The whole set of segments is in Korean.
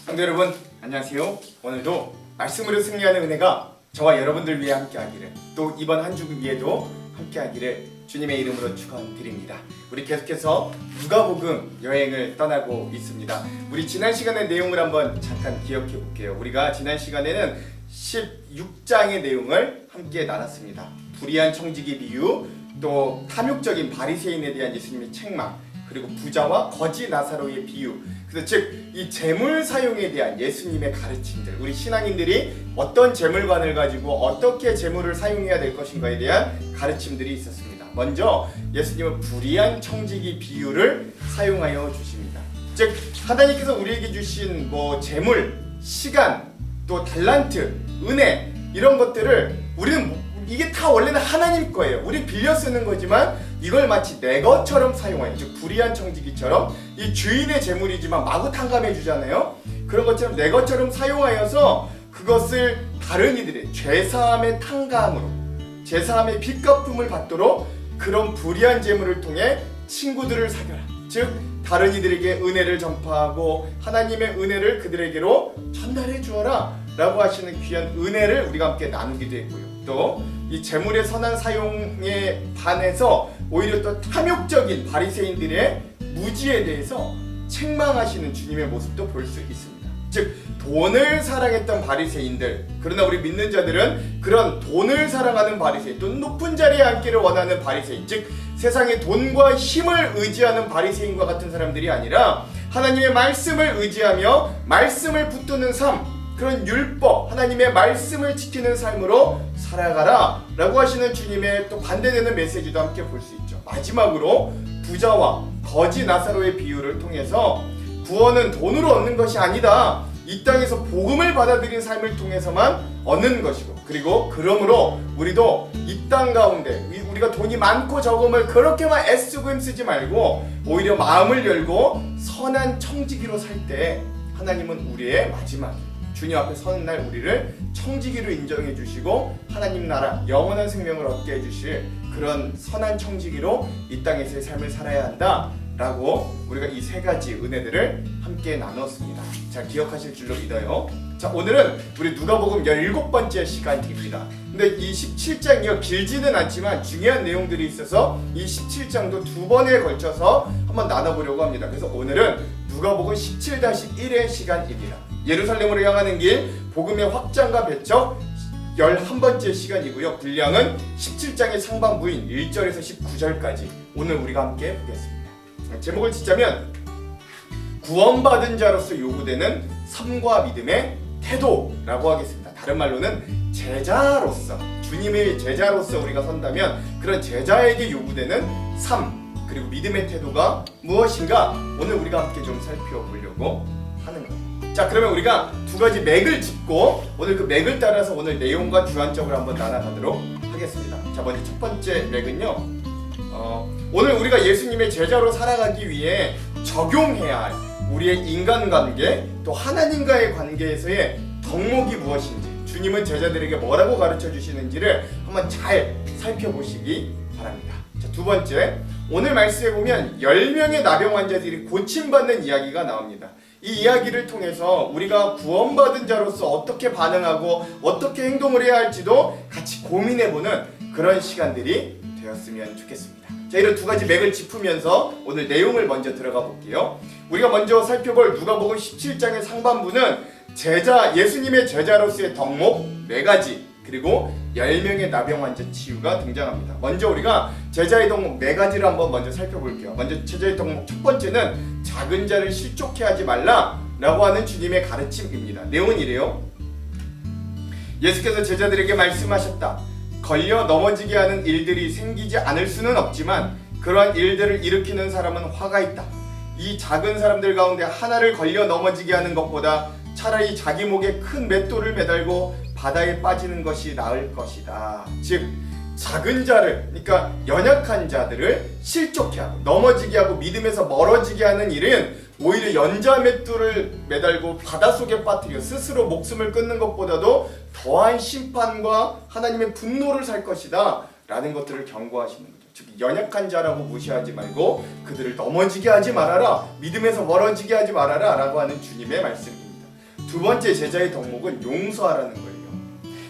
성도 여러분, 안녕하세요. 오늘도 말씀으로 승리하는 은혜가 저와 여러분들 위해 함께하기를, 또 이번 한 주 위에도 함께하기를 주님의 이름으로 축원드립니다. 우리 계속해서 누가복음 여행을 떠나고 있습니다. 우리 지난 시간의 내용을 한번 잠깐 기억해 볼게요. 우리가 지난 시간에는 16장의 내용을 함께 나눴습니다. 불의한 청지기 비유, 또 탐욕적인 바리새인에 대한 예수님의 책망, 그리고 부자와 거지 나사로의 비유, 그래서 즉 이 재물 사용에 대한 예수님의 가르침들, 우리 신앙인들이 어떤 재물관을 가지고 어떻게 재물을 사용해야 될 것인가에 대한 가르침들이 있었습니다. 먼저 예수님은 불의한 청지기 비유를 사용하여 주십니다. 즉 하나님께서 우리에게 주신 재물, 시간, 또 달란트, 은혜, 이런 것들을 우리는 이게 다 원래는 하나님 거예요. 우리 빌려 쓰는 거지만 이걸 마치 내 것처럼 사용하여, 즉 불의한 청지기처럼 이 주인의 재물이지만 마구 탕감해 주잖아요. 그런 것처럼 내 것처럼 사용하여서 그것을 다른 이들의 죄사함의 탕감으로, 죄사함의 빚갚음을 받도록 그런 불의한 재물을 통해 친구들을 사겨라. 즉 다른 이들에게 은혜를 전파하고 하나님의 은혜를 그들에게로 전달해 주어라 라고 하시는 귀한 은혜를 우리가 함께 나누기도 했고요. 또 이 재물의 선한 사용에 반해서 오히려 또 탐욕적인 바리새인들의 무지에 대해서 책망하시는 주님의 모습도 볼 수 있습니다. 즉 돈을 사랑했던 바리새인들, 그러나 우리 믿는 자들은 그런 돈을 사랑하는 바리새인, 또 높은 자리에 앉기를 원하는 바리새인, 즉 세상의 돈과 힘을 의지하는 바리새인과 같은 사람들이 아니라 하나님의 말씀을 의지하며 말씀을 붙드는 삶, 그런 율법, 하나님의 말씀을 지키는 삶으로 살아가라 라고 하시는 주님의 또 반대되는 메시지도 함께 볼 수 있죠. 마지막으로 부자와 거지 나사로의 비유를 통해서 구원은 돈으로 얻는 것이 아니다, 이 땅에서 복음을 받아들인 삶을 통해서만 얻는 것이고, 그리고 그러므로 우리도 이 땅 가운데 우리가 돈이 많고 적음을 그렇게만 애쓰고 힘쓰지 말고 오히려 마음을 열고 선한 청지기로 살 때 하나님은 우리의 마지막 주님 앞에 서는 날 우리를 청지기로 인정해 주시고 하나님 나라 영원한 생명을 얻게 해주실 그런 선한 청지기로 이 땅에서의 삶을 살아야 한다 라고 우리가 이 세 가지 은혜들을 함께 나눴습니다. 자, 기억하실 줄로 믿어요. 자, 오늘은 우리 누가복음 17번째 시간입니다. 근데 이 17장이요, 길지는 않지만 중요한 내용들이 있어서 이 17장도 두 번에 걸쳐서 한번 나눠보려고 합니다. 그래서 오늘은 누가복음 17-1의 시간입니다. 예루살렘으로 향하는 길, 복음의 확장과 배척 11번째 시간이고요. 분량은 17장의 상반부인 1절에서 19절까지 오늘 우리가 함께 보겠습니다. 제목을 짓자면 구원받은 자로서 요구되는 삶과 믿음의 태도라고 하겠습니다. 다른 말로는 제자로서, 주님의 제자로서 우리가 선다면 그런 제자에게 요구되는 삶, 그리고 믿음의 태도가 무엇인가 오늘 우리가 함께 좀 살펴보려고 하는 거예요. 자, 그러면 우리가 두 가지 맥을 짚고 오늘 그 맥을 따라서 오늘 내용과 주안점을 한번 나눠가도록 하겠습니다. 자, 먼저 첫 번째 맥은요, 오늘 우리가 예수님의 제자로 살아가기 위해 적용해야 할 우리의 인간관계, 또 하나님과의 관계에서의 덕목이 무엇인지, 주님은 제자들에게 뭐라고 가르쳐 주시는지를 한번 잘 살펴보시기 바랍니다. 자, 두 번째, 오늘 말씀에 보면 10명의 나병 환자들이 고침받는 이야기가 나옵니다. 이 이야기를 통해서 우리가 구원받은 자로서 어떻게 반응하고 어떻게 행동을 해야 할지도 같이 고민해보는 그런 시간들이 되었으면 좋겠습니다. 자, 이런 두 가지 맥을 짚으면서 오늘 내용을 먼저 들어가 볼게요. 우리가 먼저 살펴볼 누가복음 17장의 상반부는 예수님의 제자로서의 덕목 4가지, 그리고 10명의 나병 환자 치유가 등장합니다. 먼저 우리가 제자의 덕목 4가지를 한번 먼저 살펴볼게요. 먼저 제자의 덕목 첫 번째는 작은 자를 실족해 하지 말라 라고 하는 주님의 가르침입니다. 내용은 이래요. 예수께서 제자들에게 말씀하셨다. 걸려 넘어지게 하는 일들이 생기지 않을 수는 없지만 그러한 일들을 일으키는 사람은 화가 있다. 이 작은 사람들 가운데 하나를 걸려 넘어지게 하는 것보다 차라리 자기 목에 큰 맷돌을 매달고 바다에 빠지는 것이 나을 것이다. 즉 작은 자를, 그러니까 연약한 자들을 실족해 하고 넘어지게 하고 믿음에서 멀어지게 하는 일은 오히려 연자 맷돌을 매달고 바닷속에 빠뜨려 스스로 목숨을 끊는 것보다도 더한 심판과 하나님의 분노를 살 것이다 라는 것들을 경고하시는 거죠. 즉 연약한 자라고 무시하지 말고 그들을 넘어지게 하지 말아라, 믿음에서 멀어지게 하지 말아라 라고 하는 주님의 말씀입니다. 두 번째 제자의 덕목은 용서하라는 거예요.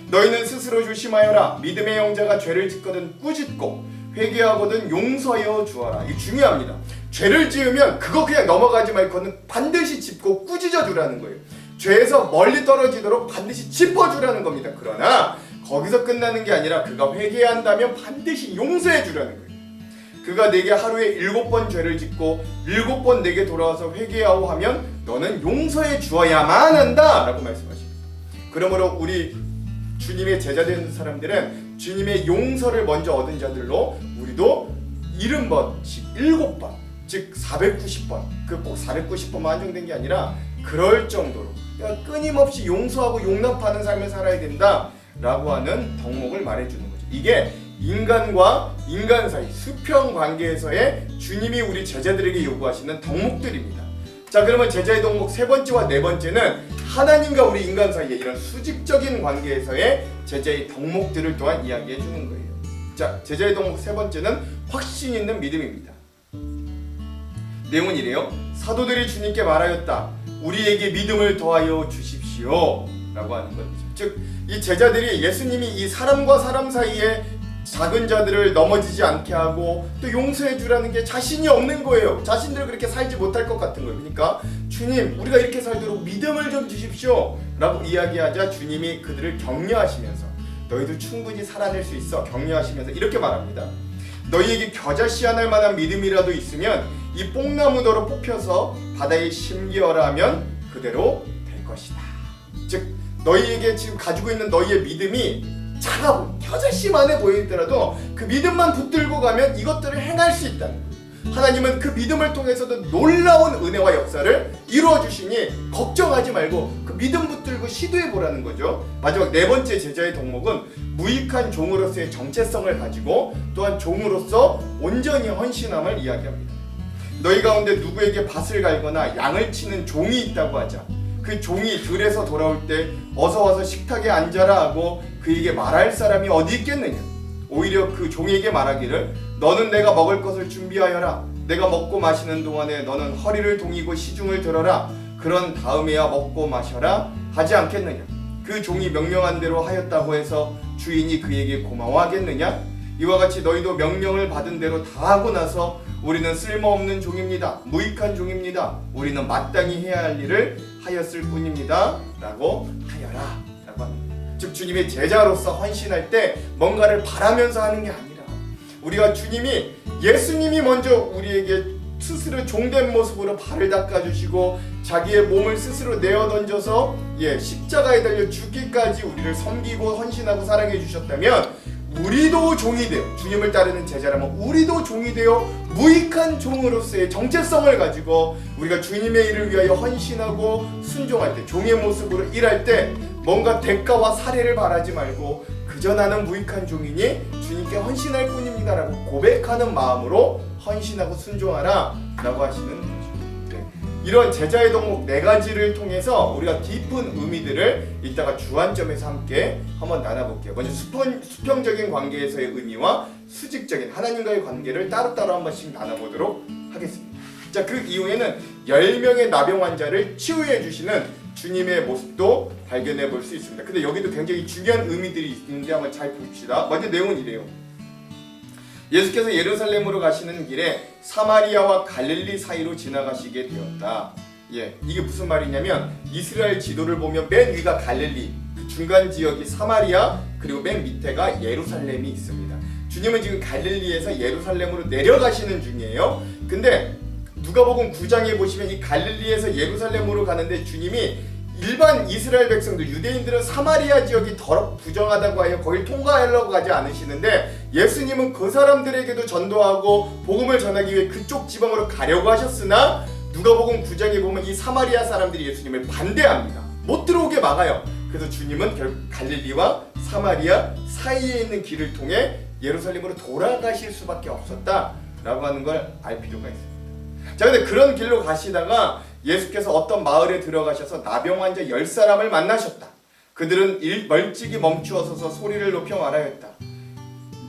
너희는 스스로 조심하여라. 믿음의 영자가 죄를 짓거든 꾸짖고 회개하거든 용서하여 주어라. 이게 중요합니다. 죄를 지으면 그거 그냥 넘어가지 말고는 반드시 짚고 꾸짖어 주라는 거예요. 죄에서 멀리 떨어지도록 반드시 짚어주라는 겁니다. 그러나 거기서 끝나는 게 아니라 그가 회개한다면 반드시 용서해 주라는 거예요. 그가 내게 하루에 7번 죄를 짓고 7번 내게 돌아와서 회개하오 하면 너는 용서해 주어야만 한다 라고 말씀하십니다. 그러므로 우리 주님의 제자 되는 사람들은 주님의 용서를 먼저 얻은 자들로 우리도 70번씩 7번 즉 490번 그 꼭 490번만 한정된 게 아니라 그럴 정도로 끊임없이 용서하고 용납하는 삶을 살아야 된다 라고 하는 덕목을 말해주는 거죠. 이게 인간과 인간 사이 수평 관계에서의 주님이 우리 제자들에게 요구하시는 덕목들입니다. 자, 그러면 제자의 덕목 세 번째와 네 번째는 하나님과 우리 인간 사이의 이런 수직적인 관계에서의 제자의 덕목들을 또한 이야기해 주는 거예요. 자, 제자의 덕목 세 번째는 확신 있는 믿음입니다. 내용은 이래요. 사도들이 주님께 말하였다. 우리에게 믿음을 더하여 주십시오 라고 하는 거죠. 즉, 이 제자들이 예수님이 이 사람과 사람 사이에 작은 자들을 넘어지지 않게 하고 또 용서해 주라는 게 자신이 없는 거예요. 자신들 그렇게 살지 못할 것 같은 거예요. 그러니까 주님, 우리가 이렇게 살도록 믿음을 좀 주십시오 라고 이야기하자 주님이 그들을 격려하시면서 너희도 충분히 살아낼 수 있어 격려하시면서 이렇게 말합니다. 너희에게 겨자씨앗 만한 믿음이라도 있으면 이 뽕나무더러 뽑혀서 바다에 심기어라 하면 그대로 될 것이다. 즉, 너희에게 지금 가지고 있는 너희의 믿음이 작아 겨자씨만해 보이더라도 그 믿음만 붙들고 가면 이것들을 행할 수 있다는 거예요. 하나님은 그 믿음을 통해서도 놀라운 은혜와 역사를 이루어 주시니 걱정하지 말고 그 믿음 붙들고 시도해 보라는 거죠. 마지막 네 번째 제자의 덕목은 무익한 종으로서의 정체성을 가지고 또한 종으로서 온전히 헌신함을 이야기합니다. 너희 가운데 누구에게 밭을 갈거나 양을 치는 종이 있다고 하자. 그 종이 들에서 돌아올 때 어서 와서 식탁에 앉아라 하고 그에게 말할 사람이 어디 있겠느냐. 오히려 그 종에게 말하기를 너는 내가 먹을 것을 준비하여라. 내가 먹고 마시는 동안에 너는 허리를 동이고 시중을 들어라. 그런 다음에야 먹고 마셔라 하지 않겠느냐. 그 종이 명령한 대로 하였다고 해서 주인이 그에게 고마워하겠느냐. 이와 같이 너희도 명령을 받은 대로 다 하고 나서 우리는 쓸모없는 종입니다. 무익한 종입니다. 우리는 마땅히 해야 할 일을 하였을 뿐입니다. 라고 하여라 라고 합니다. 즉, 주님의 제자로서 헌신할 때 뭔가를 바라면서 하는 게 아니라 우리가 예수님이 먼저 우리에게 스스로 종된 모습으로 발을 닦아주시고 자기의 몸을 스스로 내어 던져서 십자가에 달려 죽기까지 우리를 섬기고 헌신하고 사랑해 주셨다면 우리도 종이 되어 주님을 따르는 제자라면 우리도 종이 되어 무익한 종으로서의 정체성을 가지고 우리가 주님의 일을 위하여 헌신하고 순종할 때 종의 모습으로 일할 때 뭔가 대가와 사례를 바라지 말고 그저 나는 무익한 종이니 주님께 헌신할 뿐입니다 라고 고백하는 마음으로 헌신하고 순종하라 라고 하시는 거죠. 이런 제자의 덕목 4가지를 통해서 우리가 깊은 의미들을 이따가 주안점에서 함께 한번 나눠볼게요. 먼저 수평적인 관계에서의 의미와 수직적인 하나님과의 관계를 따로따로 한 번씩 나눠보도록 하겠습니다. 자, 그 이후에는 10명의 나병 환자를 치유해 주시는 주님의 모습도 발견해 볼 수 있습니다. 근데 여기도 굉장히 중요한 의미들이 있는데 한번 잘 봅시다. 먼저 내용은 이래요. 예수께서 예루살렘으로 가시는 길에 사마리아와 갈릴리 사이로 지나가시게 되었다. 이게 무슨 말이냐면 이스라엘 지도를 보면 맨 위가 갈릴리, 그 중간 지역이 사마리아, 그리고 맨 밑에가 예루살렘이 있습니다. 주님은 지금 갈릴리에서 예루살렘으로 내려가시는 중이에요. 근데 누가복음 9장에 보시면 이 갈릴리에서 예루살렘으로 가는데 주님이 일반 이스라엘 백성들, 유대인들은 사마리아 지역이 더럽 부정하다고 하여 거길 통과하려고 가지 않으시는데 예수님은 그 사람들에게도 전도하고 복음을 전하기 위해 그쪽 지방으로 가려고 하셨으나 누가복음 9장에 보면 이 사마리아 사람들이 예수님을 반대합니다. 못 들어오게 막아요. 그래서 주님은 결국 갈릴리와 사마리아 사이에 있는 길을 통해 예루살렘으로 돌아가실 수밖에 없었다라고 하는 걸 알 필요가 있습니다. 자, 근데 그런 길로 가시다가 예수께서 어떤 마을에 들어가셔서 나병 환자 10사람을 만나셨다. 그들은 멀찍이 멈추어 서서 소리를 높여 말하였다.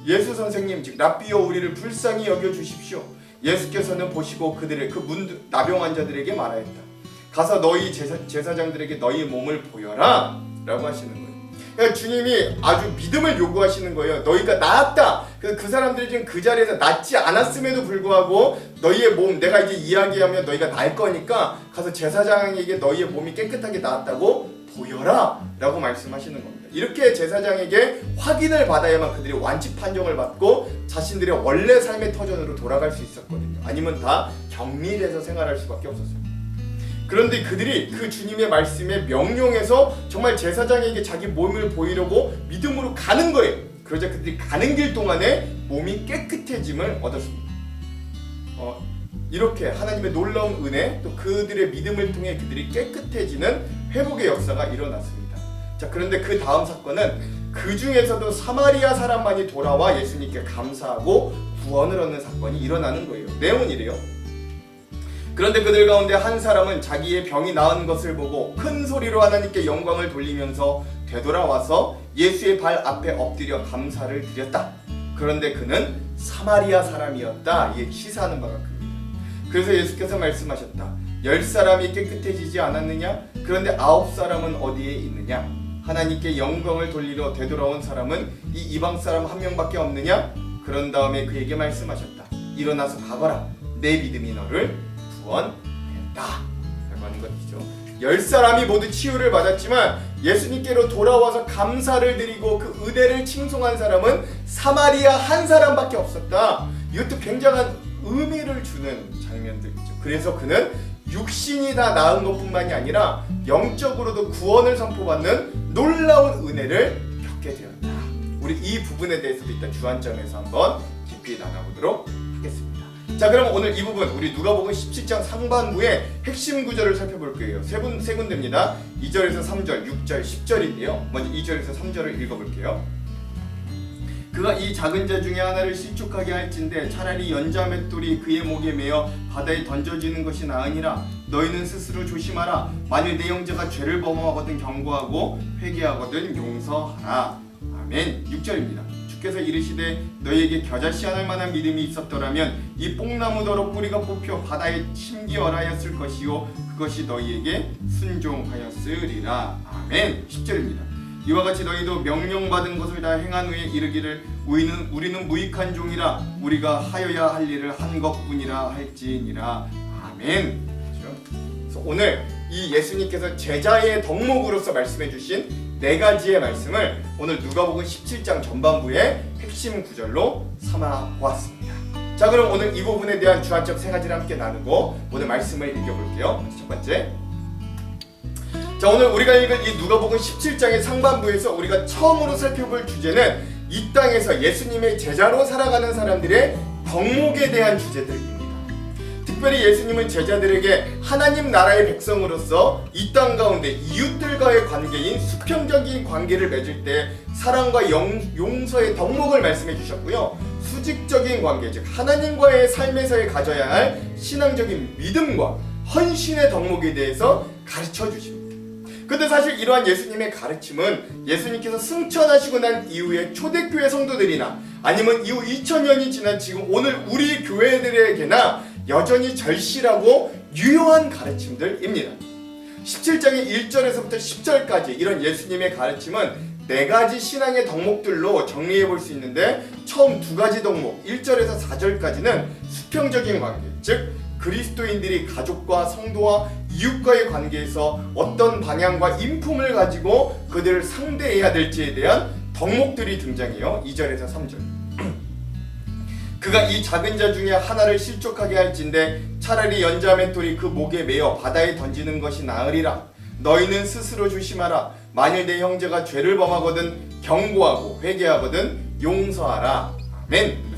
예수 선생님, 즉 랍비여, 우리를 불쌍히 여겨 주십시오. 예수께서는 보시고 그들의 나병 환자들에게 말하였다. 가서 너희 제사장들에게 너희 몸을 보여라 라고 하시는 거예요. 그러니까 주님이 아주 믿음을 요구하시는 거예요. 너희가 나았다. 그 사람들이 지금 그 자리에서 낫지 않았음에도 불구하고 너희의 몸 내가 이제 이야기하면 너희가 나을 거니까 가서 제사장에게 너희의 몸이 깨끗하게 나았다고 보여라 라고 말씀하시는 겁니다. 이렇게 제사장에게 확인을 받아야만 그들이 완치 판정을 받고 자신들의 원래 삶의 터전으로 돌아갈 수 있었거든요. 아니면 다 격리돼서 생활할 수밖에 없었어요. 그런데 그들이 그 주님의 말씀에 명령해서 정말 제사장에게 자기 몸을 보이려고 믿음으로 가는 거예요. 그러자 그들이 가는 길 동안에 몸이 깨끗해짐을 얻었습니다. 이렇게 하나님의 놀라운 은혜 또 그들의 믿음을 통해 그들이 깨끗해지는 회복의 역사가 일어났습니다. 자, 그런데 그 다음 사건은 그 중에서도 사마리아 사람만이 돌아와 예수님께 감사하고 구원을 얻는 사건이 일어나는 거예요. 내용은 이래요. 그런데 그들 가운데 한 사람은 자기의 병이 나은 것을 보고 큰 소리로 하나님께 영광을 돌리면서 되돌아와서 예수의 발 앞에 엎드려 감사를 드렸다. 그런데 그는 사마리아 사람이었다. 이게 시사하는 바가 큽니다. 그래서 예수께서 말씀하셨다. 10사람이 깨끗해지지 않았느냐? 그런데 9사람은 어디에 있느냐? 하나님께 영광을 돌리러 되돌아온 사람은 이 이방 사람 한 명밖에 없느냐? 그런 다음에 그에게 말씀하셨다. 일어나서 가거라. 내 믿음이 너를 구원하였다 라고 하는 것이죠. 10사람이 모두 치유를 받았지만 예수님께로 돌아와서 감사를 드리고 그 은혜를 칭송한 사람은 사마리아 한 사람밖에 없었다. 이것도 굉장한 의미를 주는 장면들이죠. 그래서 그는 육신이 다 나은 것뿐만이 아니라 영적으로도 구원을 선포받는 놀라운 은혜를 겪게 되었다. 우리 이 부분에 대해서도 이따 주안점에서 한번 깊이 나눠보도록 하겠습니다. 자, 그럼 오늘 이 부분 우리 누가복음 17장 상반부의 핵심 구절을 살펴볼 거예요. 세 군데입니다. 2절에서 3절, 6절, 10절인데요. 먼저 2절에서 3절을 읽어볼게요. 그가 이 작은 자 중에 하나를 실족하게 할진대 차라리 연자맷돌이 그의 목에 매어 바다에 던져지는 것이 나으니라. 너희는 스스로 조심하라. 만일 내 형제가 죄를 범하거든 경고하고 회개하거든 용서하라. 아멘. 6절입니다. 주께서 이르시되 너희에게 겨자씨 하늘 만한 믿음이 있었더라면 이 뽕나무더러 뿌리가 뽑혀 바다에 심기 얼하였을 것이요 그것이 너희에게 순종하였으리라. 아멘. 10절입니다. 이와 같이 너희도 명령받은 것을 다 행한 후에 이르기를 우리는 무익한 종이라 우리가 하여야 할 일을 한 것뿐이라 할지니라. 아멘. 그렇죠? 그래서 오늘 이 예수님께서 제자의 덕목으로서 말씀해 주신 네 가지의 말씀을 오늘 누가복음 17장 전반부의 핵심 구절로 삼아 보았습니다. 자, 그럼 오늘 이 부분에 대한 주안점 세 가지를 함께 나누고 오늘 말씀을 읽어볼게요. 첫 번째, 자, 오늘 우리가 읽을 이 누가복음 17장의 상반부에서 우리가 처음으로 살펴볼 주제는 이 땅에서 예수님의 제자로 살아가는 사람들의 덕목에 대한 주제들입니다. 특별히 예수님은 제자들에게 하나님 나라의 백성으로서 이 땅 가운데 이웃들과의 관계인 수평적인 관계를 맺을 때 사랑과 용서의 덕목을 말씀해 주셨고요. 수직적인 관계, 즉 하나님과의 삶에서의 가져야 할 신앙적인 믿음과 헌신의 덕목에 대해서 가르쳐 주십니다. 근데 사실 이러한 예수님의 가르침은 예수님께서 승천하시고 난 이후에 초대교회 성도들이나 아니면 이후 2000년이 지난 지금 오늘 우리 교회들에게나 여전히 절실하고 유효한 가르침들입니다. 17장의 1절에서부터 10절까지 이런 예수님의 가르침은 네 가지 신앙의 덕목들로 정리해 볼 수 있는데 처음 두 가지 덕목 1절에서 4절까지는 수평적인 관계, 즉 그리스도인들이 가족과 성도와 이웃과의 관계에서 어떤 방향과 인품을 가지고 그들을 상대해야 될지에 대한 덕목들이 등장해요. 2절에서 3절. 그가 이 작은 자 중에 하나를 실족하게 할진대 차라리 연자맷돌이 그 목에 매어 바다에 던지는 것이 나으리라. 너희는 스스로 조심하라. 만일 내 형제가 죄를 범하거든 경고하고 회개하거든 용서하라. 아멘.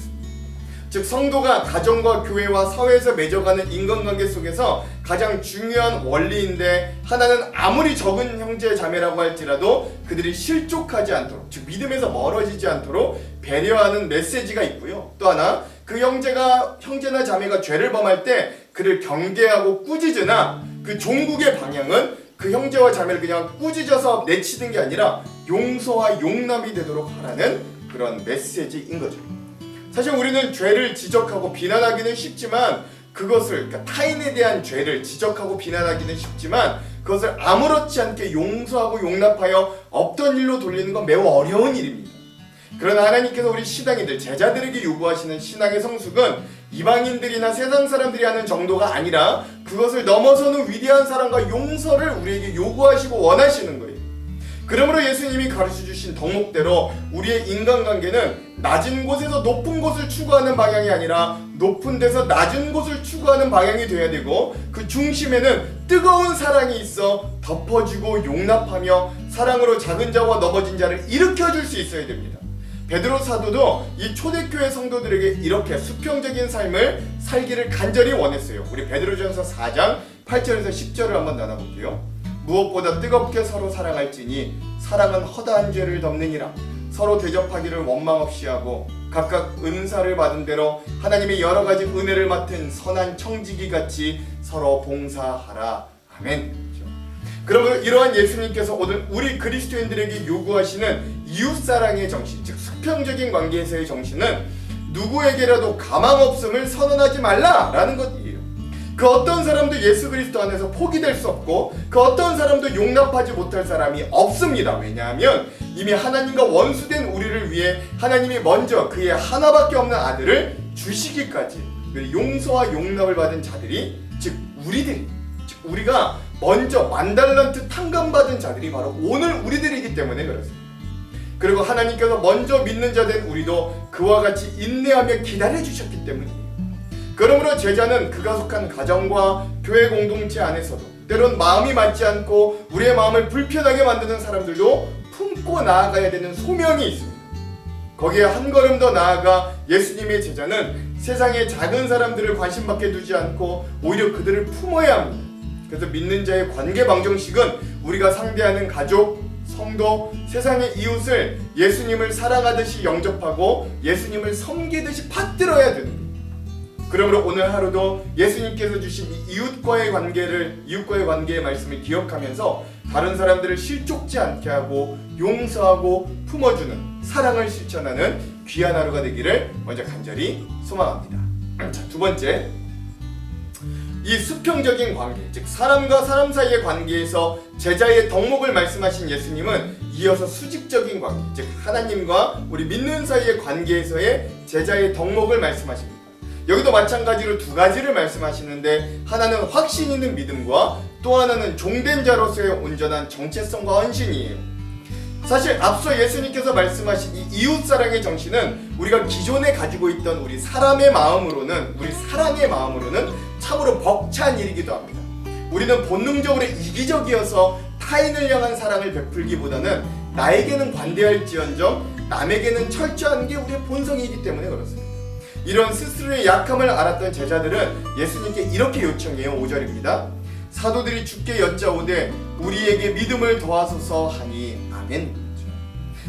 즉 성도가 가정과 교회와 사회에서 맺어가는 인간관계 속에서 가장 중요한 원리인데 하나는 아무리 적은 형제 자매라고 할지라도 그들이 실족하지 않도록, 즉 믿음에서 멀어지지 않도록 배려하는 메시지가 있고요. 또 하나 그 형제나 자매가 죄를 범할 때 그를 경계하고 꾸짖으나 그 종국의 방향은 그 형제와 자매를 그냥 꾸짖어서 내치는 게 아니라 용서와 용납이 되도록 하라는 그런 메시지인 거죠. 사실 우리는 죄를 지적하고 비난하기는 쉽지만 그것을, 그러니까 타인에 대한 죄를 지적하고 비난하기는 쉽지만 그것을 아무렇지 않게 용서하고 용납하여 없던 일로 돌리는 건 매우 어려운 일입니다. 그러나 하나님께서 우리 신앙인들, 제자들에게 요구하시는 신앙의 성숙은 이방인들이나 세상 사람들이 하는 정도가 아니라 그것을 넘어서는 위대한 사랑과 용서를 우리에게 요구하시고 원하시는 거예요. 그러므로 예수님이 가르쳐주신 덕목대로 우리의 인간관계는 낮은 곳에서 높은 곳을 추구하는 방향이 아니라 높은 데서 낮은 곳을 추구하는 방향이 돼야 되고, 그 중심에는 뜨거운 사랑이 있어 덮어주고 용납하며 사랑으로 작은 자와 넘어진 자를 일으켜줄 수 있어야 됩니다. 베드로 사도도 이 초대교회 성도들에게 이렇게 수평적인 삶을 살기를 간절히 원했어요. 우리 베드로전서 4장 8절에서 10절을 한번 나눠볼게요. 무엇보다 뜨겁게 서로 사랑할지니 사랑은 허다한 죄를 덮느니라. 서로 대접하기를 원망 없이 하고 각각 은사를 받은 대로 하나님의 여러 가지 은혜를 맡은 선한 청지기 같이 서로 봉사하라. 아멘. 그러면 이러한 예수님께서 오늘 우리 그리스도인들에게 요구하시는 이웃사랑의 정신, 즉 수평적인 관계에서의 정신은 누구에게라도 가망 없음을 선언하지 말라라는 것이에요. 그 어떤 사람도 예수 그리스도 안에서 포기될 수 없고 그 어떤 사람도 용납하지 못할 사람이 없습니다. 왜냐하면 이미 하나님과 원수된 우리를 위해 하나님이 먼저 그의 하나밖에 없는 아들을 주시기까지 용서와 용납을 받은 자들이, 즉 우리들이, 즉 우리가 먼저 10,000달란트 탕감받은 자들이 바로 오늘 우리들이기 때문에 그렇습니다. 그리고 하나님께서 먼저 믿는 자 된 우리도 그와 같이 인내하며 기다려주셨기 때문이에요. 그러므로 제자는 그가 속한 가정과 교회 공동체 안에서도 때론 마음이 맞지 않고 우리의 마음을 불편하게 만드는 사람들도 품고 나아가야 되는 소명이 있습니다. 거기에 한 걸음 더 나아가 예수님의 제자는 세상의 작은 사람들을 관심밖에 두지 않고 오히려 그들을 품어야 합니다. 그래서 믿는 자의 관계 방정식은 우리가 상대하는 가족, 성도, 세상의 이웃을 예수님을 사랑하듯이 영접하고 예수님을 섬기듯이 받들어야 되는 거예요. 그러므로 오늘 하루도 예수님께서 주신 이웃과의 관계의 말씀을 기억하면서 다른 사람들을 실족지 않게 하고 용서하고 품어주는 사랑을 실천하는 귀한 하루가 되기를 먼저 간절히 소망합니다. 자, 두 번째, 이 수평적인 관계, 즉 사람과 사람 사이의 관계에서 제자의 덕목을 말씀하신 예수님은 이어서 수직적인 관계, 즉 하나님과 우리 믿는 사이의 관계에서의 제자의 덕목을 말씀하십니다. 여기도 마찬가지로 두 가지를 말씀하시는데, 하나는 확신 있는 믿음과 또 하나는 종된 자로서의 온전한 정체성과 헌신이에요. 사실 앞서 예수님께서 말씀하신 이 이웃사랑의 정신은 우리가 기존에 가지고 있던 우리 사람의 마음으로는, 우리 사랑의 마음으로는 참으로 벅찬 일이기도 합니다. 우리는 본능적으로 이기적이어서 타인을 향한 사랑을 베풀기보다는 나에게는 관대할지언정 남에게는 철저한 게 우리의 본성이기 때문에 그렇습니다. 이런 스스로의 약함을 알았던 제자들은 예수님께 이렇게 요청해요. 5절입니다. 사도들이 주께 여짜오되 우리에게 믿음을 더하소서 하니 아멘.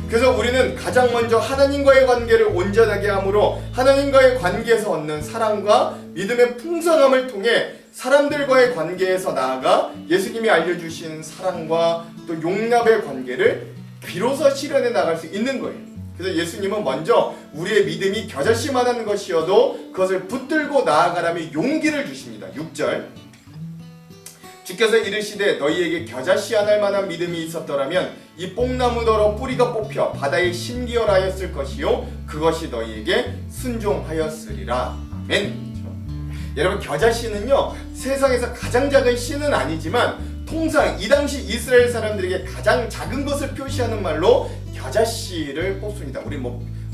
그래서 우리는 가장 먼저 하나님과의 관계를 온전하게 함으로 하나님과의 관계에서 얻는 사랑과 믿음의 풍성함을 통해 사람들과의 관계에서 나아가 예수님이 알려주신 사랑과 또 용납의 관계를 비로소 실현해 나갈 수 있는 거예요. 그래서 예수님은 먼저 우리의 믿음이 겨자씨만한 것이어도 그것을 붙들고 나아가라며 용기를 주십니다. 6절, 주께서 이르시되 너희에게 겨자씨 하나일 만한 믿음이 있었더라면 이 뽕나무더러 뿌리가 뽑혀 바다에 심기어라였을 것이요 그것이 너희에게 순종하였으리라. 아멘. 여러분, 겨자씨는요 세상에서 가장 작은 씨는 아니지만 통상 이 당시 이스라엘 사람들에게 가장 작은 것을 표시하는 말로 겨자씨를 뽑습니다.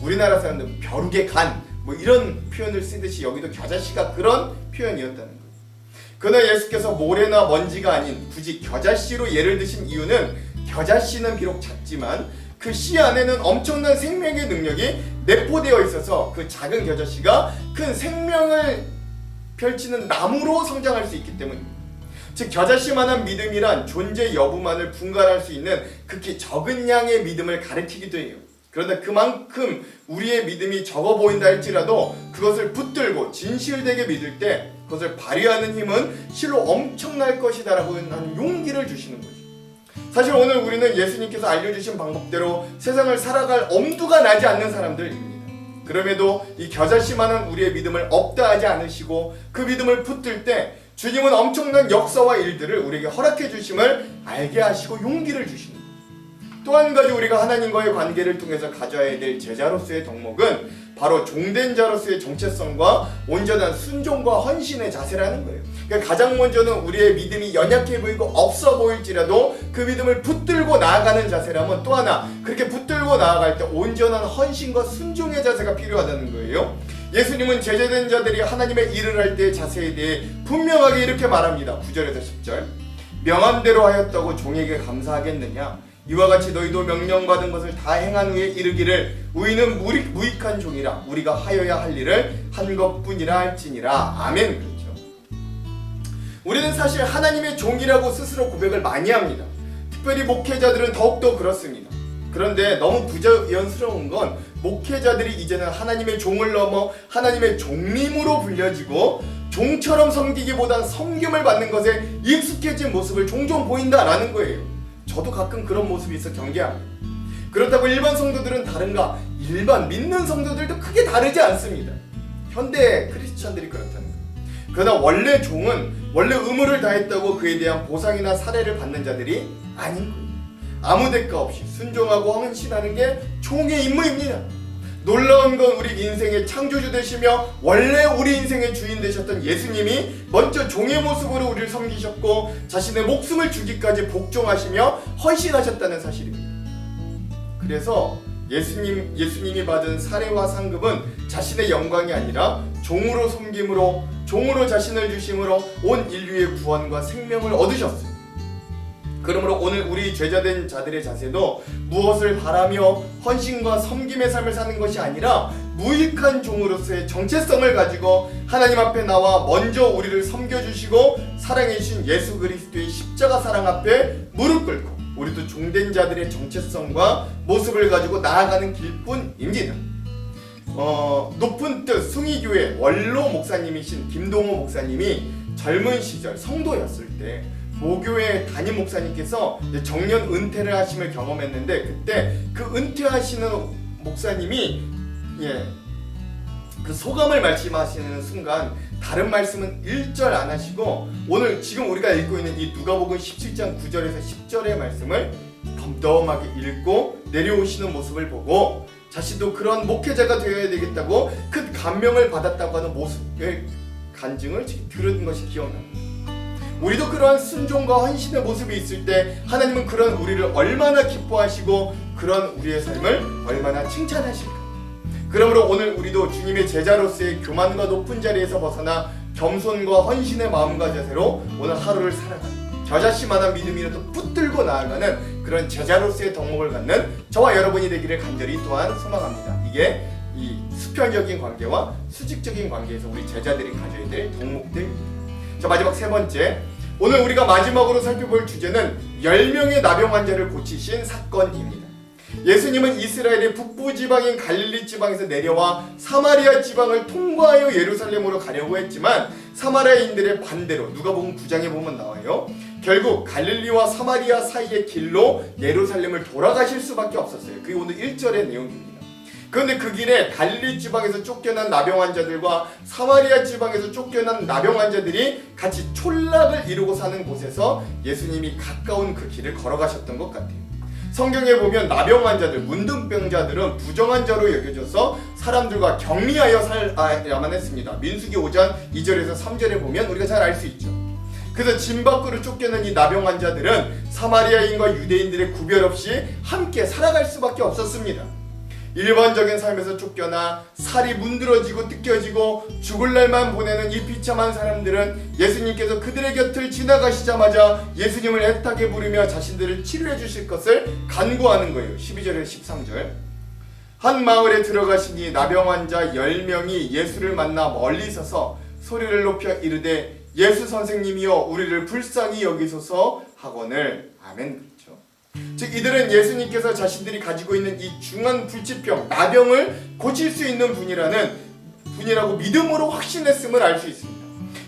우리나라 사람들은 벼룩의 간 이런 표현을 쓰듯이 여기도 겨자씨가 그런 표현이었다는 거예요. 그러나 예수께서 모래나 먼지가 아닌 굳이 겨자씨로 예를 드신 이유는 겨자씨는 비록 작지만 그 씨 안에는 엄청난 생명의 능력이 내포되어 있어서 그 작은 겨자씨가 큰 생명을 펼치는 나무로 성장할 수 있기 때문입니다. 즉 겨자씨만한 믿음이란 존재 여부만을 분간할 수 있는 극히 적은 양의 믿음을 가리키기도 해요. 그런데 그만큼 우리의 믿음이 적어 보인다 할지라도 그것을 붙들고 진실되게 믿을 때 그것을 발휘하는 힘은 실로 엄청날 것이다라고 하는 용기를 주시는 거죠. 사실 오늘 우리는 예수님께서 알려주신 방법대로 세상을 살아갈 엄두가 나지 않는 사람들입니다. 그럼에도 이 겨자씨만한 우리의 믿음을 없다 하지 않으시고 그 믿음을 붙들 때 주님은 엄청난 역사와 일들을 우리에게 허락해 주심을 알게 하시고 용기를 주시는 거예요. 또 한 가지 우리가 하나님과의 관계를 통해서 가져야 될 제자로서의 덕목은 바로 종된 자로서의 정체성과 온전한 순종과 헌신의 자세라는 거예요. 그러니까 가장 먼저는 우리의 믿음이 연약해 보이고 없어 보일지라도 그 믿음을 붙들고 나아가는 자세라면 또 하나 그렇게 붙들고 나아갈 때 온전한 헌신과 순종의 자세가 필요하다는 거예요. 예수님은 제자된 자들이 하나님의 일을 할 때의 자세에 대해 분명하게 이렇게 말합니다. 9절에서 10절 명함대로 하였다고 종에게 감사하겠느냐 이와 같이 너희도 명령받은 것을 다 행한 후에 이르기를 우리는 무익한 종이라 우리가 하여야 할 일을 한 것뿐이라 할지니라. 아멘. 그렇죠. 우리는 사실 하나님의 종이라고 스스로 고백을 많이 합니다. 특별히 목회자들은 더욱더 그렇습니다. 그런데 너무 부자연스러운 건 목회자들이 이제는 하나님의 종을 넘어 하나님의 종님으로 불려지고 종처럼 섬기기보단 섬김을 받는 것에 익숙해진 모습을 종종 보인다라는 거예요. 저도 가끔 그런 모습이 있어 경계합니다. 그렇다고 일반 성도들은 다른가? 일반 믿는 성도들도 크게 다르지 않습니다. 현대 크리스천들이 그렇다는 거예요. 그러나 원래 종은 원래 의무를 다했다고 그에 대한 보상이나 사례를 받는 자들이 아닌 거예요. 아무 대가 없이 순종하고 헌신하는 게 종의 임무입니다. 놀라운 건 우리 인생의 창조주 되시며 원래 우리 인생의 주인 되셨던 예수님이 먼저 종의 모습으로 우리를 섬기셨고 자신의 목숨을 주기까지 복종하시며 헌신하셨다는 사실입니다. 그래서 예수님이 받은 사례와 상급은 자신의 영광이 아니라 종으로 섬김으로 종으로 자신을 주심으로 온 인류의 구원과 생명을 얻으셨어요. 그러므로 오늘 우리 죄자된 자들의 자세도 무엇을 바라며 헌신과 섬김의 삶을 사는 것이 아니라 무익한 종으로서의 정체성을 가지고 하나님 앞에 나와 먼저 우리를 섬겨주시고 사랑해 주신 예수 그리스도의 십자가 사랑 앞에 무릎 꿇고 우리도 종된 자들의 정체성과 모습을 가지고 나아가는 길뿐입니다. 높은 뜻 숭의교회 원로 목사님이신 김동호 목사님이 젊은 시절 성도였을 때 모교회 담임 목사님께서 정년 은퇴를 하심을 경험했는데 그때 그 은퇴하시는 목사님이 그 소감을 말씀하시는 순간 다른 말씀은 1절 안 하시고 오늘 지금 우리가 읽고 있는 이 누가복음 17장 9절에서 10절의 말씀을 덤덤하게 읽고 내려오시는 모습을 보고 자신도 그런 목회자가 되어야 되겠다고 그 감명을 받았다고 하는 모습의 간증을 들은 것이 기억납니다. 우리도 그러한 순종과 헌신의 모습이 있을 때 하나님은 그런 우리를 얼마나 기뻐하시고 그런 우리의 삶을 얼마나 칭찬하실까. 그러므로 오늘 우리도 주님의 제자로서의 교만과 높은 자리에서 벗어나 겸손과 헌신의 마음과 자세로 오늘 하루를 살아가는 겨자씨만한 믿음이라도 붙들고 나아가는 그런 제자로서의 덕목을 갖는 저와 여러분이 되기를 간절히 또한 소망합니다. 이게 이 수평적인 관계와 수직적인 관계에서 우리 제자들이 가져야 될 덕목들입니다. 자, 마지막 세 번째, 오늘 우리가 마지막으로 살펴볼 주제는 10명의 나병 환자를 고치신 사건입니다. 예수님은 이스라엘의 북부 지방인 갈릴리 지방에서 내려와 사마리아 지방을 통과하여 예루살렘으로 가려고 했지만 사마리아인들의 반대로 누가복음 9장에 보면 나와요. 결국 갈릴리와 사마리아 사이의 길로 예루살렘을 돌아가실 수밖에 없었어요. 그게 오늘 1절의 내용입니다. 그런데 그 길에 갈릴리 지방에서 쫓겨난 나병 환자들과 사마리아 지방에서 쫓겨난 나병 환자들이 같이 촌락을 이루고 사는 곳에서 예수님이 가까운 그 길을 걸어가셨던 것 같아요. 성경에 보면 나병 환자들, 문둥병자들은 부정한 자로 여겨져서 사람들과 격리하여 살아야만 했습니다. 민수기 5장 2절에서 3절에 보면 우리가 잘 알 수 있죠. 그래서 진 밖으로 쫓겨난 이 나병 환자들은 사마리아인과 유대인들의 구별 없이 함께 살아갈 수밖에 없었습니다. 일반적인 삶에서 쫓겨나 살이 문드러지고 뜯겨지고 죽을 날만 보내는 이 비참한 사람들은 예수님께서 그들의 곁을 지나가시자마자 예수님을 애타게 부르며 자신들을 치료해 주실 것을 간구하는 거예요. 12절에서 13절. 한 마을에 들어가시니 나병 환자 10명이 예수를 만나 멀리 서서 소리를 높여 이르되 예수 선생님이여 우리를 불쌍히 여기소서 하거늘. 아멘. 즉 이들은 예수님께서 자신들이 가지고 있는 이 중한 불치병, 나병을 고칠 수 있는 분이라고 믿음으로 확신했음을 알 수 있습니다.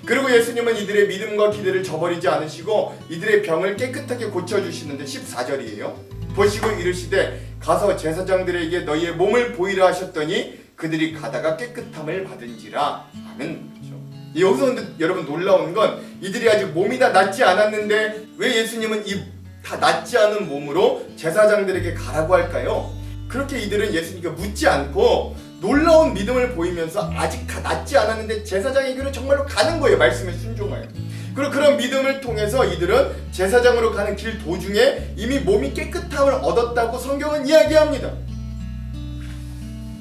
그리고 예수님은 이들의 믿음과 기대를 저버리지 않으시고 이들의 병을 깨끗하게 고쳐주시는데 14절이에요. 보시고 이르시되 가서 제사장들에게 너희의 몸을 보이라 하셨더니 그들이 가다가 깨끗함을 받은지라. 아멘. 그렇죠. 여기서 근데 여러분 놀라운 건 이들이 아직 몸이 다 낫지 않았는데 왜 예수님은 이 다 낫지 않은 몸으로 제사장들에게 가라고 할까요? 그렇게 이들은 예수님께 묻지 않고 놀라운 믿음을 보이면서 아직 다 낫지 않았는데 제사장에게로 정말로 가는 거예요. 말씀에 순종하여. 그리고 그런 믿음을 통해서 이들은 제사장으로 가는 길 도중에 이미 몸이 깨끗함을 얻었다고 성경은 이야기합니다.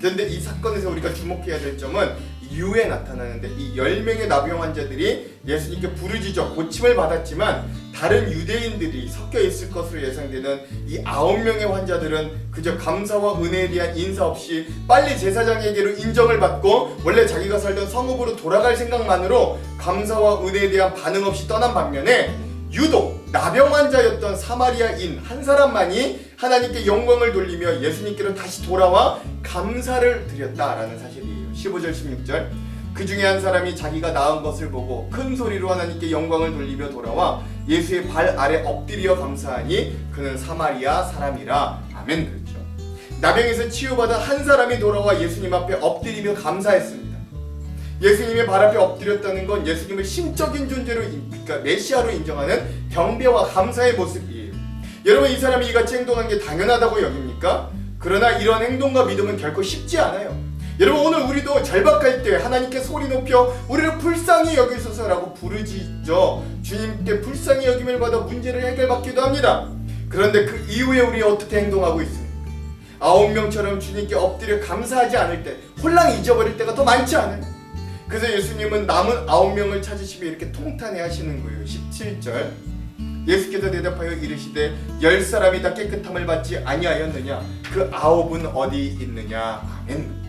그런데 이 사건에서 우리가 주목해야 될 점은 이후에 나타나는데 이 10명의 나병 환자들이 예수님께 부르짖어 고침을 받았지만 다른 유대인들이 섞여 있을 것으로 예상되는 이 9명의 환자들은 그저 감사와 은혜에 대한 인사 없이 빨리 제사장에게로 인정을 받고 원래 자기가 살던 성읍으로 돌아갈 생각만으로 감사와 은혜에 대한 반응 없이 떠난 반면에 유독 나병 환자였던 사마리아인 한 사람만이 하나님께 영광을 돌리며 예수님께로 다시 돌아와 감사를 드렸다라는 사실이에요. 15절 16절 그 중에 한 사람이 자기가 나은 것을 보고 큰 소리로 하나님께 영광을 돌리며 돌아와 예수의 발 아래 엎드려 감사하니 그는 사마리아 사람이라. 아멘. 그렇죠. 나병에서 치유받은 한 사람이 돌아와 예수님 앞에 엎드리며 감사했습니다. 예수님의 발 앞에 엎드렸다는 건 예수님을 심적인 존재로, 그러니까 메시아로 인정하는 경배와 감사의 모습이에요. 여러분, 이 사람이 이같이 행동한 게 당연하다고 여깁니까? 그러나 이런 행동과 믿음은 결코 쉽지 않아요. 여러분, 오늘 우리도 절박할 때 하나님께 소리 높여 우리를 불쌍히 여기소서라고 부르짖어 주님께 불쌍히 여김을 받아 문제를 해결받기도 합니다. 그런데 그 이후에 우리 어떻게 행동하고 있습니까? 9명처럼 주님께 엎드려 감사하지 않을 때, 홀랑 잊어버릴 때가 더 많지 않아요? 그래서 예수님은 남은 9명을 찾으시며 이렇게 통탄해 하시는 거예요. 17절 예수께서 대답하여 이르시되 10사람이 다 깨끗함을 받지 아니하였느냐? 그 9은 어디 있느냐? 아멘.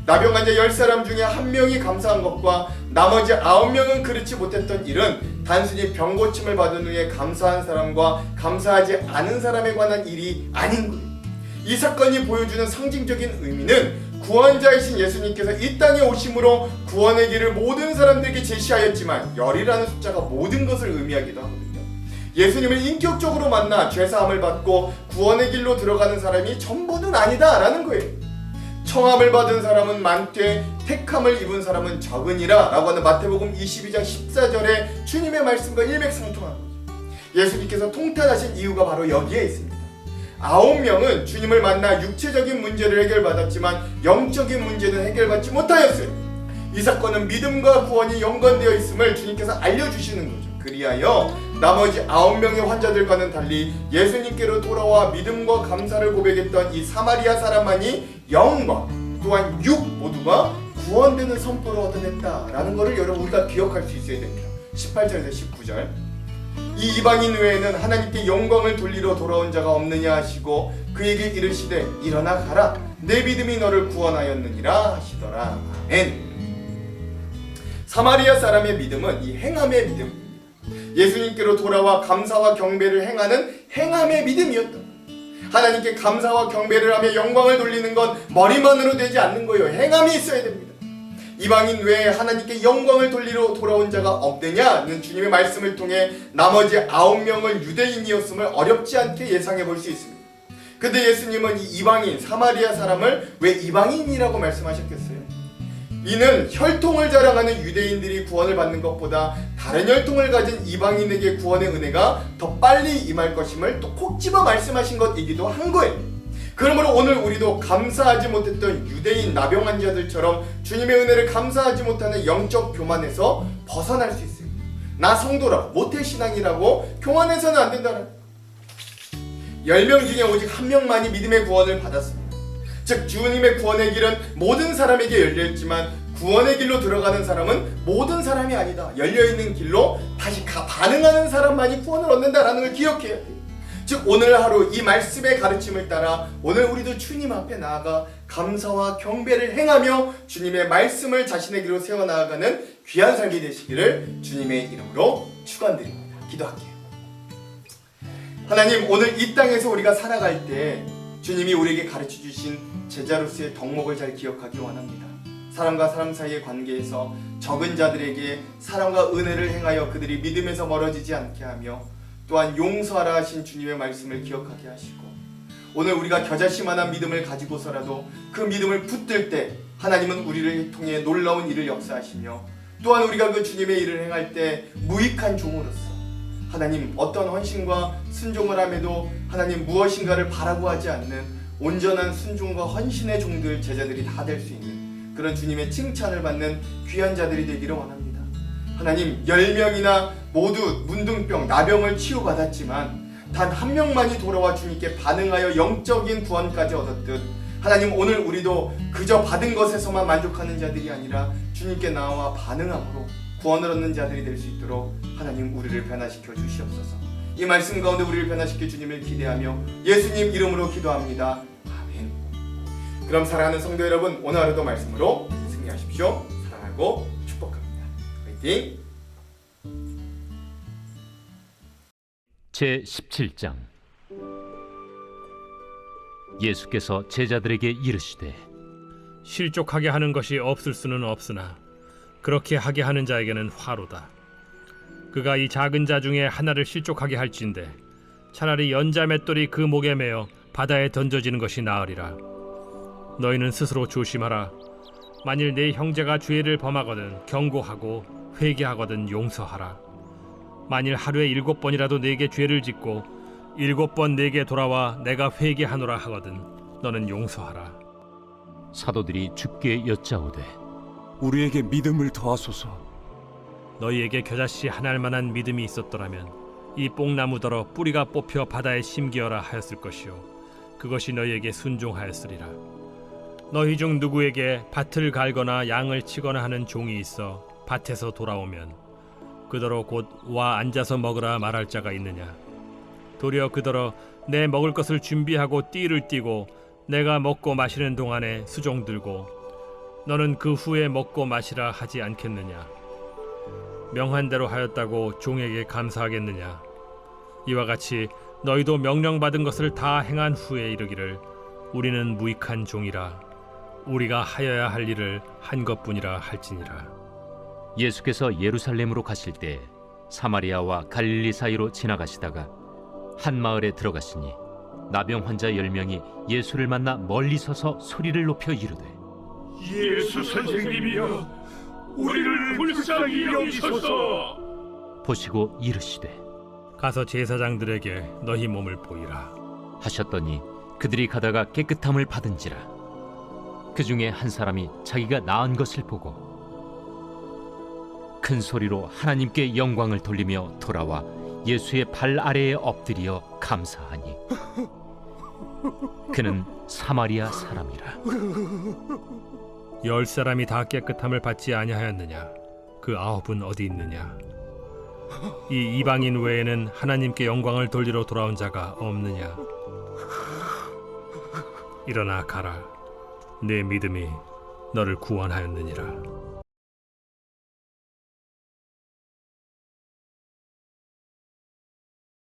나병 환자 10사람 중에 1명이 감사한 것과 나머지 9명은 그렇지 못했던 일은 단순히 병 고침을 받은 후에 감사한 사람과 감사하지 않은 사람에 관한 일이 아닌 거예요. 이 사건이 보여주는 상징적인 의미는 구원자이신 예수님께서 이 땅에 오심으로 구원의 길을 모든 사람들에게 제시하였지만 10이라는 숫자가 모든 것을 의미하기도 하거든요. 예수님을 인격적으로 만나 죄사함을 받고 구원의 길로 들어가는 사람이 전부는 아니다 라는 거예요. 청함을 받은 사람은 많되 택함을 입은 사람은 적으니라 라고 하는 마태복음 22장 14절에 주님의 말씀과 일맥상통한 거죠. 예수님께서 통탄하신 이유가 바로 여기에 있습니다. 9명은 주님을 만나 육체적인 문제를 해결받았지만 영적인 문제는 해결받지 못하였어요. 이 사건은 믿음과 구원이 연관되어 있음을 주님께서 알려주시는 거죠. 그리하여 나머지 9명의 환자들과는 달리 예수님께로 돌아와 믿음과 감사를 고백했던 이 사마리아 사람만이 영과 또한 육 모두가 구원되는 선포를 얻어냈다라는 것을 여러분 우리가 기억할 수 있어야 됩니다. 18절에서 19절 이 이방인 외에는 하나님께 영광을 돌리러 돌아온 자가 없느냐 하시고 그에게 이르시되 일어나 가라 내 믿음이 너를 구원하였느니라 하시더라. 아멘. 사마리아 사람의 믿음은 이 행함의 믿음입니다. 예수님께로 돌아와 감사와 경배를 행하는 행함의 믿음이었다. 하나님께 감사와 경배를 하며 영광을 돌리는 건 머리만으로 되지 않는 거예요. 행함이 있어야 됩니다. 이방인 외에 하나님께 영광을 돌리러 돌아온 자가 없느냐는 주님의 말씀을 통해 나머지 9명은 유대인이었음을 어렵지 않게 예상해 볼 수 있습니다. 근데 예수님은 이 이방인 사마리아 사람을 왜 이방인이라고 말씀하셨겠어요? 이는 혈통을 자랑하는 유대인들이 구원을 받는 것보다 다른 혈통을 가진 이방인에게 구원의 은혜가 더 빨리 임할 것임을 또 콕 집어 말씀하신 것이기도 한 거예요. 그러므로 오늘 우리도 감사하지 못했던 유대인 나병 환자들처럼 주님의 은혜를 감사하지 못하는 영적 교만에서 벗어날 수 있어요. 나 성도라고 모태신앙이라고 교만해서는 안 된다는 10명 중에 오직 1명만이 믿음의 구원을 받았습니다. 즉 주님의 구원의 길은 모든 사람에게 열려있지만 구원의 길로 들어가는 사람은 모든 사람이 아니다. 열려있는 길로 다시 반응하는 사람만이 구원을 얻는다라는 걸 기억해야 돼요. 즉 오늘 하루 이 말씀의 가르침을 따라 오늘 우리도 주님 앞에 나아가 감사와 경배를 행하며 주님의 말씀을 자신에게로 세워나가는 귀한 삶이 되시기를 주님의 이름으로 축원드립니다. 기도할게요. 하나님, 오늘 이 땅에서 우리가 살아갈 때 주님이 우리에게 가르쳐주신 제자로서의 덕목을 잘 기억하기 원합니다. 사람과 사람 사이의 관계에서 적은 자들에게 사랑과 은혜를 행하여 그들이 믿음에서 멀어지지 않게 하며 또한 용서하라 하신 주님의 말씀을 기억하게 하시고 오늘 우리가 겨자씨만한 믿음을 가지고서라도 그 믿음을 붙들 때 하나님은 우리를 통해 놀라운 일을 역사하시며, 또한 우리가 그 주님의 일을 행할 때 무익한 종으로서 하나님 어떤 헌신과 순종을 함에도 하나님 무엇인가를 바라고 하지 않는 온전한 순종과 헌신의 종들, 제자들이 다 될 수 있는 그런 주님의 칭찬을 받는 귀한 자들이 되기를 원합니다. 하나님 10명이나 모두 문둥병, 나병을 치유받았지만 단 한 명만이 돌아와 주님께 반응하여 영적인 구원까지 얻었듯, 하나님 오늘 우리도 그저 받은 것에서만 만족하는 자들이 아니라 주님께 나와 반응함으로 구원을 얻는 자들이 될 수 있도록 하나님 우리를 변화시켜 주시옵소서. 이 말씀 가운데 우리를 변화시켜 주님을 기대하며 예수님 이름으로 기도합니다. 아멘. 그럼 사랑하는 성도 여러분, 오늘 하루도 말씀으로 승리하십시오. 사랑하고 축복합니다. 화이팅! 제17장. 예수께서 제자들에게 이르시되 실족하게 하는 것이 없을 수는 없으나 그렇게 하게 하는 자에게는 화로다. 그가 이 작은 자 중에 하나를 실족하게 할진대 차라리 연자 맷돌이 그 목에 매어 바다에 던져지는 것이 나으리라. 너희는 스스로 조심하라. 만일 네 형제가 죄를 범하거든 경고하고 회개하거든 용서하라. 만일 하루에 7번이라도 네게 죄를 짓고 7번 네게 돌아와 내가 회개하노라 하거든 너는 용서하라. 사도들이 주께 여짜오되 우리에게 믿음을 더하소서. 너희에게 겨자씨 한 알만한 믿음이 있었더라면 이 뽕나무더러 뿌리가 뽑혀 바다에 심기어라 하였을 것이요 그것이 너희에게 순종하였으리라. 너희 중 누구에게 밭을 갈거나 양을 치거나 하는 종이 있어 밭에서 돌아오면 그더러 곧 와 앉아서 먹으라 말할 자가 있느냐? 도리어 그더러 내 먹을 것을 준비하고 띠를 띠고 내가 먹고 마시는 동안에 수종 들고 너는 그 후에 먹고 마시라 하지 않겠느냐? 명한 대로 하였다고 종에게 감사하겠느냐? 이와 같이 너희도 명령받은 것을 다 행한 후에 이르기를 우리는 무익한 종이라 우리가 하여야 할 일을 한 것뿐이라 할지니라. 예수께서 예루살렘으로 가실 때 사마리아와 갈릴리 사이로 지나가시다가 한 마을에 들어가시니 나병 환자 10명이 예수를 만나 멀리 서서 소리를 높여 이르되 예수 선생님이여, 우리를 불쌍히 여기소서. 보시고 이르시되 가서 제사장들에게 너희 몸을 보이라 하셨더니 그들이 가다가 깨끗함을 받은지라. 그 중에 한 사람이 자기가 나은 것을 보고 큰 소리로 하나님께 영광을 돌리며 돌아와 예수의 발 아래에 엎드려 감사하니 그는 사마리아 사람이라. 10사람이 다 깨끗함을 받지 아니하였느냐? 그 9은 어디 있느냐? 이 이방인 외에는 하나님께 영광을 돌리러 돌아온 자가 없느냐? 일어나 가라. 내 믿음이 너를 구원하였느니라.